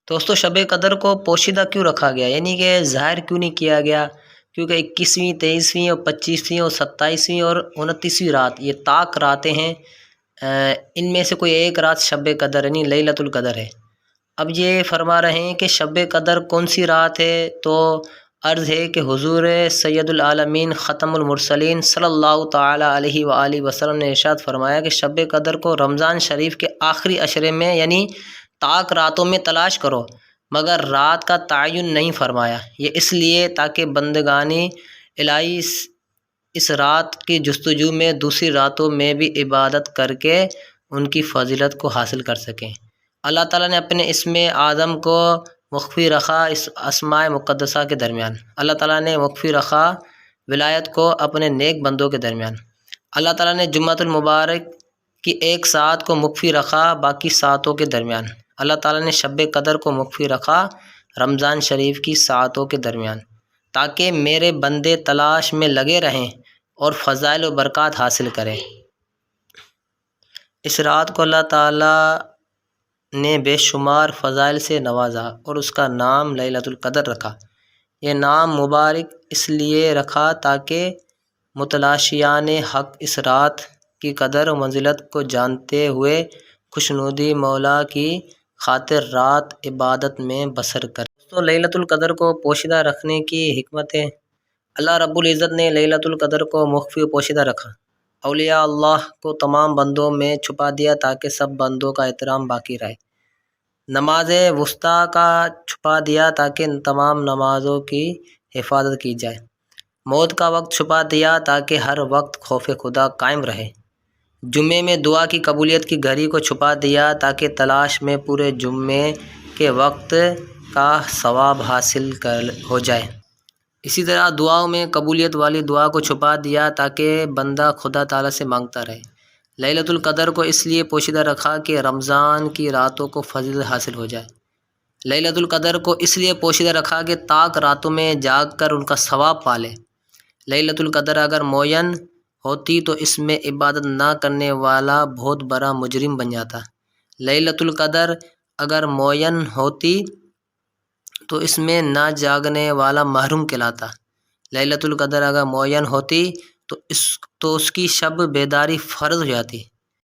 دوستو شب قدر کو پوشیدہ کیوں رکھا گیا، یعنی کہ ظاہر کیوں نہیں کیا گیا؟ کیونکہ 21ویں 23ویں اور 25ویں اور 27ویں اور 29ویں رات یہ طاق راتیں ہیں، ان میں سے کوئی ایک رات شب قدر یعنی لیلۃ القدر ہے۔ اب یہ فرما رہے ہیں کہ شب قدر کون سی رات ہے، تو عرض ہے کہ حضور سید العالمین ختم المرسلین صلی اللہ تعالیٰ علیہ وآلہ وسلم نے ارشاد فرمایا کہ شب قدر کو رمضان شریف کے آخری عشرے میں یعنی طاق راتوں میں تلاش کرو، مگر رات کا تعین نہیں فرمایا۔ یہ اس لیے تاکہ بندگانی الہی اس رات کی جستجو میں دوسری راتوں میں بھی عبادت کر کے ان کی فضیلت کو حاصل کر سکیں۔ اللہ تعالیٰ نے اپنے اسم اعظم کو مخفی رکھا اس اسماء مقدسہ کے درمیان۔ اللہ تعالیٰ نے مخفی رکھا ولایت کو اپنے نیک بندوں کے درمیان۔ اللہ تعالیٰ نے جمعۃ المبارک کی ایک ساعت کو مخفی رکھا باقی ساعتوں کے درمیان۔ اللہ تعالیٰ نے شب قدر کو مخفی رکھا رمضان شریف کی ساعتوں کے درمیان، تاکہ میرے بندے تلاش میں لگے رہیں اور فضائل و برکات حاصل کریں۔ اس رات کو اللہ تعالیٰ نے بے شمار فضائل سے نوازا اور اس کا نام لیلۃ القدر رکھا۔ یہ نام مبارک اس لیے رکھا تاکہ متلاشیان حق اس رات کی قدر و منزلت کو جانتے ہوئے خوشنودی مولا کی خاطر رات عبادت میں بسر کریں۔ تو لیلۃ القدر کو پوشیدہ رکھنے کی حکمتیں، اللہ رب العزت نے لیلۃ القدر کو مخفی و پوشیدہ رکھا، اولیاء اللہ کو تمام بندوں میں چھپا دیا تاکہ سب بندوں کا احترام باقی رہے۔ نماز وسطیٰ کا چھپا دیا تاکہ تمام نمازوں کی حفاظت کی جائے۔ موت کا وقت چھپا دیا تاکہ ہر وقت خوف خدا قائم رہے۔ جمعے میں دعا کی قبولیت کی گھڑی کو چھپا دیا تاکہ تلاش میں پورے جمعے کے وقت کا ثواب حاصل ہو جائے۔ اسی طرح دعاؤں میں قبولیت والی دعا کو چھپا دیا تاکہ بندہ خدا تعالیٰ سے مانگتا رہے۔ لیلۃ القدر کو اس لیے پوشیدہ رکھا کہ رمضان کی راتوں کو فضیلت حاصل ہو جائے۔ لیلۃ القدر کو اس لیے پوشیدہ رکھا کہ طاق راتوں میں جاگ کر ان کا ثواب پالے۔ لیلۃ القدر اگر معین ہوتی تو اس میں عبادت نہ کرنے والا بہت بڑا مجرم بن جاتا۔ لیلۃ القدر اگر معین ہوتی تو اس میں نہ جاگنے والا محروم کہلاتا۔ لیلۃ القدر اگر معین ہوتی تو اس کی شب بیداری فرض ہو جاتی۔